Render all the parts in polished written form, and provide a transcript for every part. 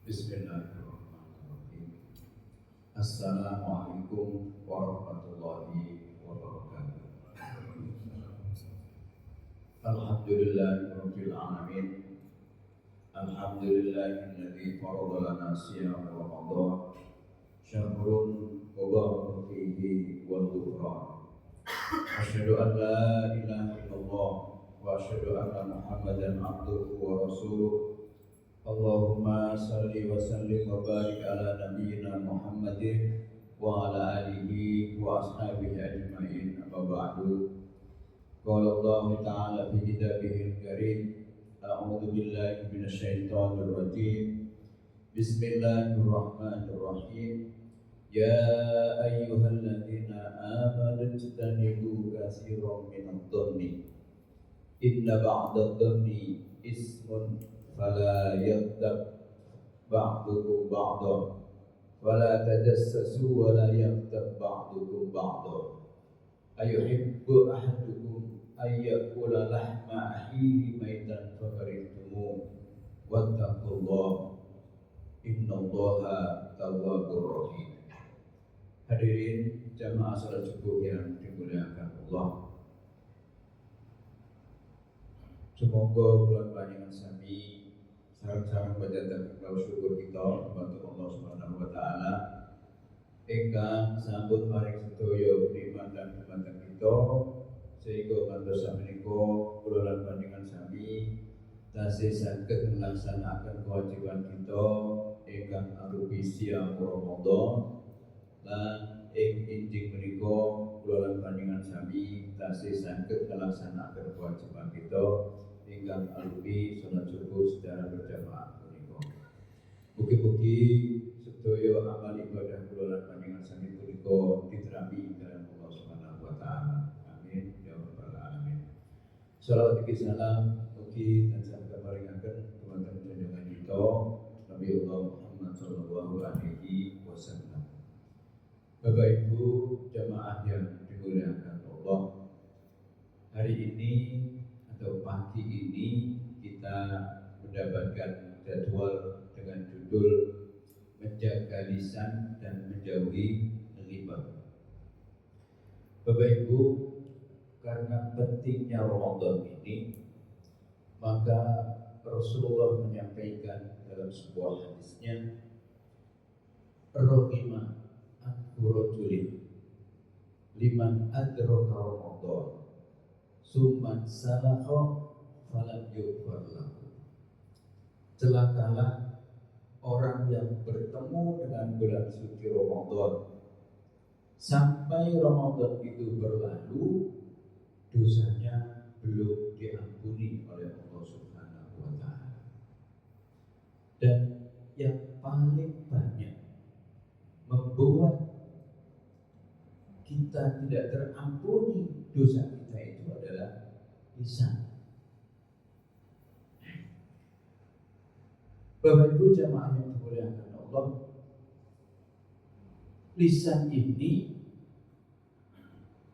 Bismillahirrahmanirrahim. Assalamualaikum warahmatullahi wabarakatuh. Alhamdulillahirabbil alamin. Alhamdulillahilladzi farada lana siyam Ramadan syahrun mubarakun fihi wal ghufran. Asyhadu an la ilaha illallah wa asyhadu anna Muhammadan abduhu wa rasuluh. Allahumma salli wa sallim wa barik ala nabiyyina Muhammadin wa ala alihi wa ashabihi ajma'in. Amma ba'du. Qala Allah ta'ala fi kitabihil karim. A'udzu billahi minasy syaithanir rajim. Bismillahirrahmanirrahim. Ya ayyuhalladzina amanu ijtanibu katsiran minadh-dhanni. Inna ba'dadh-dhanni ismun fala yaghtab ba'dukum ba'dan wala tajassasu wala yaghtab ba'dukum ba'dan ayuhibbu ahadukum ayyakula lahma akhihi maitan fakarihtumuh wattaqullah innallaha tawwabur rahim. Hadirin jamaah salat subuh yang dimuliakan Allah, semoga bulan panjenengan sami sareng-sareng panjenengan kau syukur kita kepada Allah Subhanahu wa taala ingkang sambut maring sedaya beriman dan dumateng kita sehingga kantos samenika kula lan panjenengan sami tasih saged nglaksanakaken kewajiban kita ingkang arupi siyam Ramadan lan ing injing menika kula lan panjenengan sami tasih saged nglaksanakaken kewajiban kita ingkang arupi salat subuh secara berjamaah menika. Mugi-mugi sedaya amal ibadah kula lan panjenengan sami punika diterami dalam Allah Subhanahu wa taala. Amin ya rabbal alamin. Shalawat iki salam mugi tansah kaparingaken dumateng panjenengan kita Nabi Allah Muhammad sallallahu alaihi wasallam. Bapak Ibu jamaah yang dimuliakan Allah, hari ini atau pagi ini kita mendapatkan jadwal dengan judul menjaga lisan dan menjauhi ghibah. Bapak Ibu, karena pentingnya Ramadan ini, maka Rasulullah menyampaikan dalam sebuah hadisnya, rohimah an-rajulin liman adraka Ramadan summan salakha falam yughfar lahu. Celakalah orang yang bertemu dengan bulan suci Ramadan sampai Ramadan itu berlalu, dosanya belum diampuni oleh Allah Subhanahu wa taala. Dan yang paling banyak membuat kita tidak terampuni dosa kita itu adalah lisan. Bapak Ibu jamaah yang dimuliakan Allah, lisan ini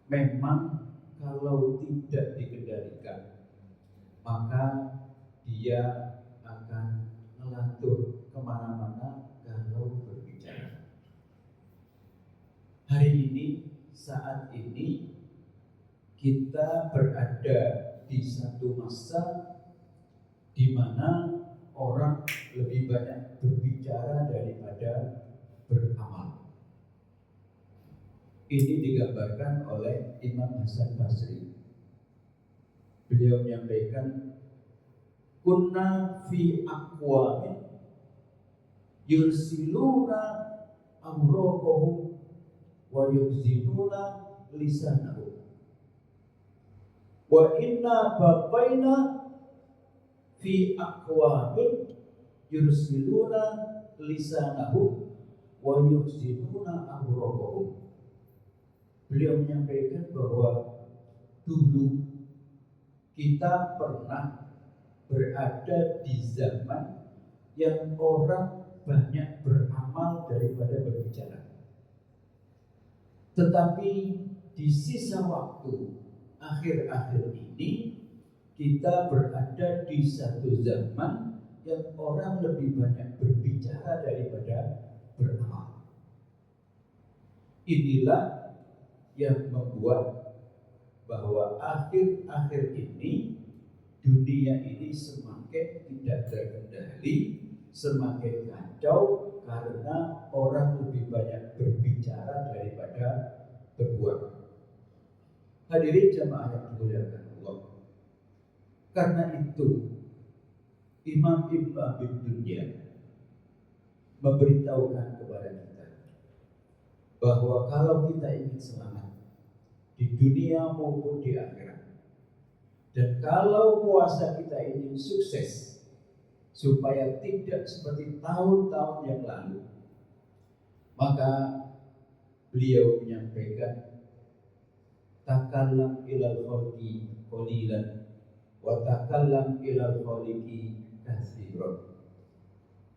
memang kalau tidak dikendalikan maka dia akan ngelantur kemana-mana kalau berbicara. Hari ini, saat ini kita berada di satu masa di mana orang lebih banyak berbicara daripada beramal. Ini digambarkan oleh Imam Hasan Basri. Beliau menyampaikan, kunna fi aqwamin yursiluna amraqahum wa yuziluna lisanahum wa inna baqaina fi aqwamin yursiluna lisanahum wa yuziluna amraqahum. Beliau menyampaikan bahwa dulu kita pernah berada di zaman yang orang banyak beramal daripada berbicara. Tetapi di sisa waktu akhir-akhir ini kita berada di satu zaman yang orang lebih banyak berbicara daripada beramal. Inilah yang membuat bahwa akhir-akhir ini dunia ini semakin tidak terkendali, semakin kacau karena orang lebih banyak berbicara daripada berbuat. Hadirin jamaah yang dimuliakan Allah. Karena itu Imam Ibnu Abi Dunya memberitahukan kepada kita bahwa kalau kita ingin selamat di dunia maupun di akhirat, dan kalau puasa kita ingin sukses supaya tidak seperti tahun-tahun yang lalu, maka beliau menyampaikan takallam ilal khalqi qalilan wa takallam ilal khaliqi katsiran.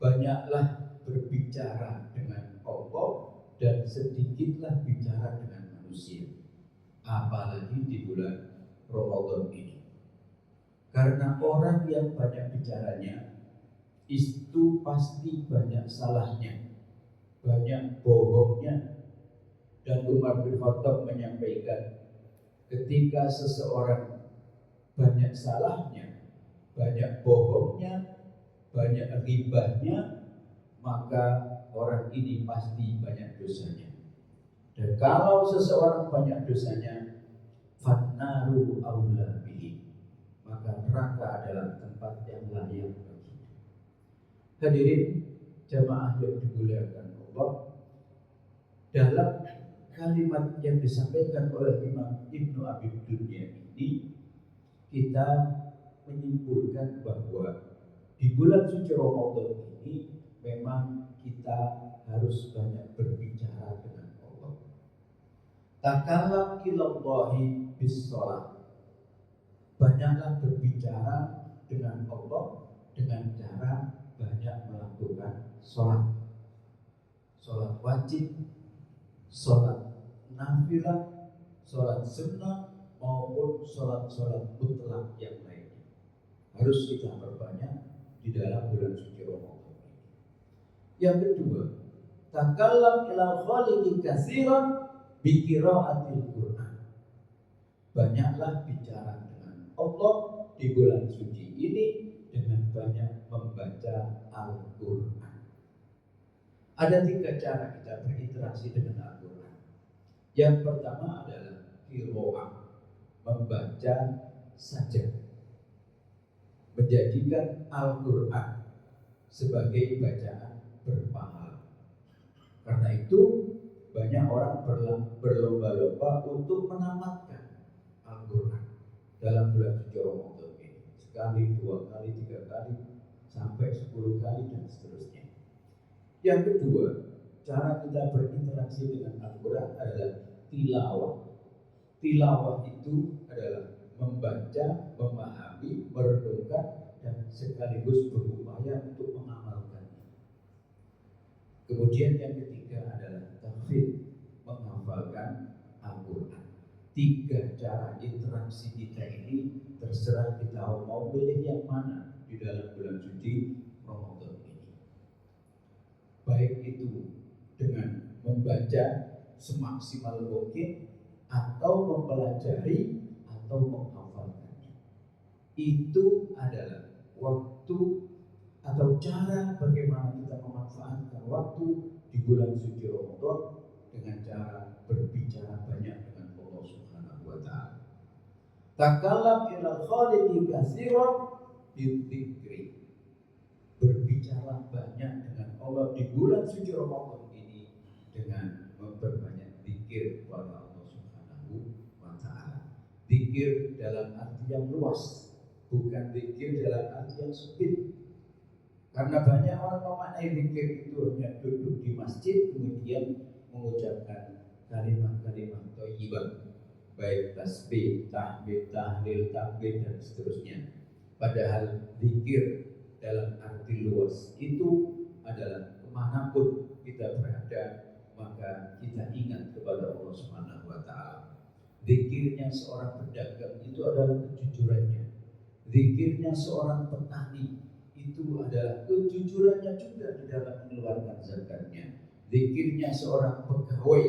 Banyaklah berbicara dengan Allah dan sedikitlah bicara dengan manusia, apalagi di bulan Ramadan ini. Karena orang yang banyak bicaranya itu pasti banyak salahnya, banyak bohongnya. Dan Umar bin Khattab menyampaikan, ketika seseorang banyak salahnya, banyak bohongnya, banyak ribahnya, maka orang ini pasti banyak dosanya. Dan kalau seseorang banyak dosanya, fannaru aula bihi, maka neraka adalah tempat yang layak baginya. Hadirin jamaah yang dimuliakan Allah, dalam kalimat yang disampaikan oleh Imam Ibnu Abi Dunya ini, kita menyimpulkan bahwa di bulan suci Ramadan ini memang kita harus banyak berbicara dengan Allah. Takallam ilallahi bis-shalah. Banyaklah berbicara dengan Allah dengan cara banyak melakukan sholat. Sholat wajib, sholat nafilah, sholat sunnah maupun sholat-sholat mutlak yang lainnya. Harus kita perbanyak di dalam bulan suci Ramadan ini. Yang kedua, takallam ilal khaliqi katsiran bi qiraatil Qur'an. Banyaklah bicara dengan Allah di bulan suci ini dengan banyak membaca Al-Qur'an. Ada 3 cara kita berinteraksi dengan Al-Qur'an. Yang pertama adalah qiraah, membaca saja, menjadikan Al-Qur'an sebagai bacaan berpahala. Karena itu banyak orang berlomba-lomba untuk menamatkan Al-Qur'an dalam bulan suci Ramadan ini. Sekali, 2 kali, 3 kali, sampai 10 kali dan seterusnya. Yang kedua, cara kita berinteraksi dengan Al-Qur'an adalah tilawah. Tilawah itu adalah membaca, memahami, merenungkan, dan sekaligus berupaya untuk mengamalkannya. Kemudian yang ketiga adalah tahfidz, menghafalkan Al-Qur'an. 3 cara interaksi kita ini terserah kita mau pilih yang mana di dalam bulan suci Ramadan ini. Baik itu dengan membaca semaksimal mungkin atau mempelajari atau menghafalkannya. Itu adalah waktu atau cara bagaimana kita memanfaatkan waktu di bulan suci Ramadan dengan cara berbicara banyak dengan Allah Subhanahu wa taala. Takallam ilal khaliqi katsiran bidzikri. Berbicara banyak dengan Allah di bulan suci Ramadan ini dengan memperbanyak zikir kepada Allah Subhanahu wa taala. Zikir dalam arti yang luas, bukan zikir dalam arti yang sempit. Karena banyak orang memaknai zikir itu hanya duduk di masjid kemudian mengucapkan kalimat-kalimat thayyibah, baik tasbih, tahmid, tahlil, takbir dan seterusnya. Padahal zikir dalam arti luas itu adalah kemanapun kita berada, maka kita ingat kepada Allah Subhanahu wa taala. Zikirnya seorang pedagang itu adalah kejujurannya. Zikirnya seorang petani itu adalah kejujurannya juga di dalam mengeluarkan zakatnya. Zikirnya seorang pegawai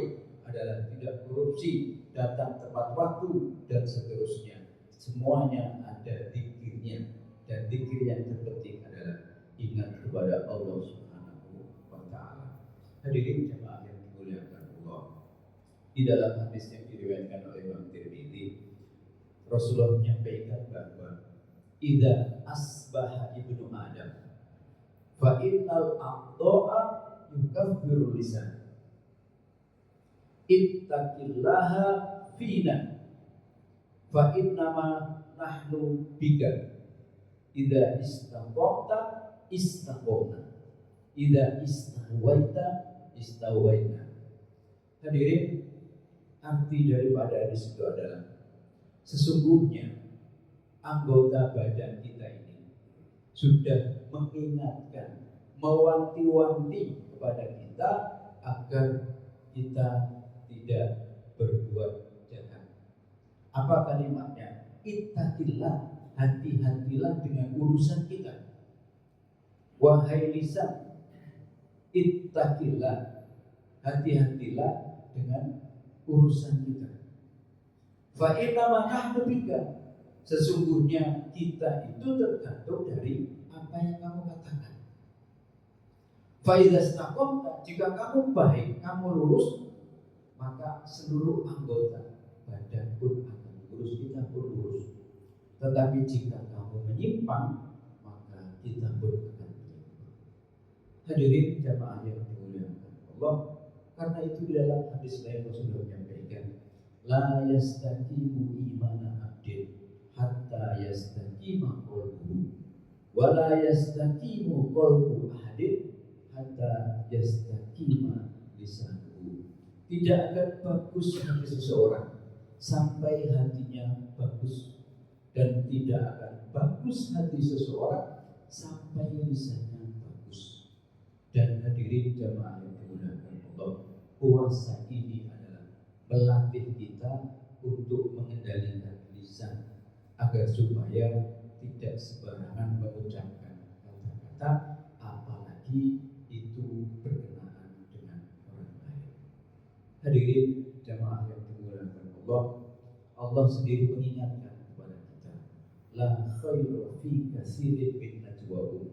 adalah tidak korupsi, datang tepat waktu, dan seterusnya. Semuanya ada zikirnya, dan zikir yang terpenting adalah ingat kepada Allah Subhanahu wa Ta'ala. Hadirin jemaah yang dimuliakan Allah, di dalam hadis yang diriwayatkan oleh Imam Tirmidzi, Rasulullah menyampaikan bahwa idza asbaha ibnu Adam fa innal aqda'a yukaffiru lisan ittaqillaha fina fa innama nahnu bika idza istaqamta istaqamna idza istahwaita istahwaina. Hadirin, arti daripada hadis itu adalah sesungguhnya anggota badan kita ini sudah mengingatkan, mewanti-wanti kepada kita agar kita tidak berbuat jahat. Apa kalimatnya? Ittaqillah, hati-hatilah dengan urusan kita. Wahai lisan, ittaqillah, hati-hatilah dengan urusan kita. Fa innama nahnu bika, sesungguhnya kita itu tergantung dari apa yang kamu katakan. Fa idza istaqamta, jika kamu baik, kamu lurus, maka seluruh anggota badan pun akan lurus, kita pun lurus. Tetapi jika kamu menyimpang, maka kita pun akan menyimpang. Hadirin jamaah yang dimuliakan Allah, karena itu di dalam hadis lain Rasulullah menyampaikan, la yastaqimu imana abdin hatta yastaqima qalbuhu wa la yastaqimu qalbu ahadin hatta yastaqima lisanuhu. Tidak akan bagus hati seseorang sampai hatinya bagus, dan tidak akan bagus hati seseorang sampai lisannya bagus. Dan hadirin jamaah yang dimuliakan Allah, puasa ini adalah melatih kita untuk mengendalikan lisan agar supaya tidak sembarangan mengucapkan kata-kata, apalagi itu berkenaan dengan orang lain. Hadirin jamaah yang dimuliakan Allah, Allah sendiri mengingatkan kepada kita, la khairu fi katsirin min najwahum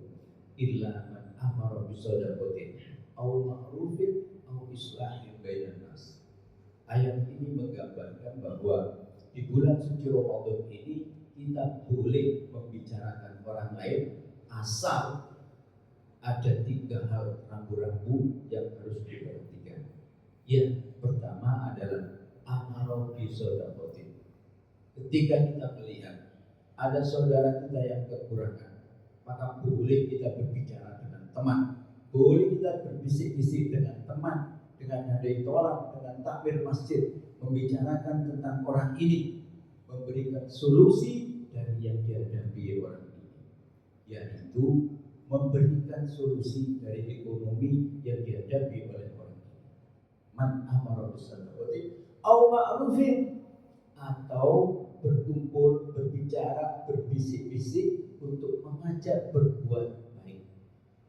illa man amara bisadaqatin aw ma'rufin aw islahin bainan nas. Ayat ini menggambarkan bahwa di bulan suci Ramadan ini kita boleh membicarakan orang lain asal ada 3 hal rambu-rambu yang harus diperhatikan. Yang pertama adalah amaro bisadaqatin. Ketika kita melihat ada saudara kita yang kekurangan, maka boleh kita berbicara dengan teman, boleh kita berbisik-bisik dengan teman, dengan nadai tolak, dengan takbir masjid, membicarakan tentang orang ini, memberikan solusi dari yang dihadapi orang ini, yaitu memberikan solusi dari ekonomi yang dihadapi oleh orang ini. Man amara bisadaqati au ma'rufin, atau berkumpul, berbicara, berbisik-bisik untuk mengajak berbuat baik.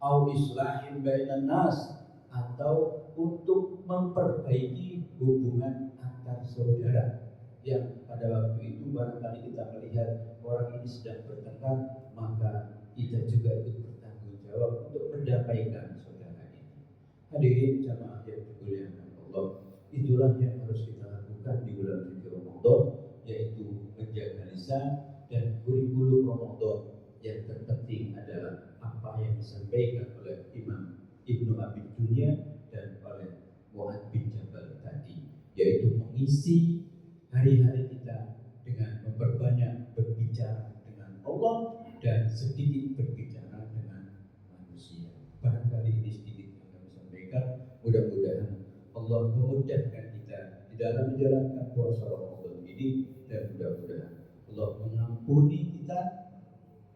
Au islahin bainan nas, atau untuk memperbaiki hubungan antar saudara yang pada waktu itu barangkali kita melihat orang ini sedang bertengkar, maka kita juga ikut bertanggung jawab untuk mendamaikan saudara ini. Hadirin jamaah yang dimuliakan Allah, itulah yang harus kita lakukan di bulan suci Ramadan, yaitu menjaga lisan. Dan kurikulum Ramadan yang terpenting adalah apa yang disampaikan oleh Imam Ibnu Abi Dunya dan oleh Mu'adz bin Jabal tadi, yaitu mengisi hari-hari kita dengan memperbanyak berbicara dengan Allah dan sedikit berbicara dengan manusia. Barangkali ini sedikit yang kami sampaikan. Mudah-mudahan Allah memudahkan kita di dalam menjalankan puasa Ramadan ini, dan mudah-mudahan Allah mengampuni kita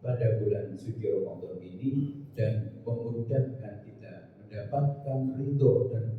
pada bulan suci Ramadan ini dan memudahkan kita mendapatkan ridho dan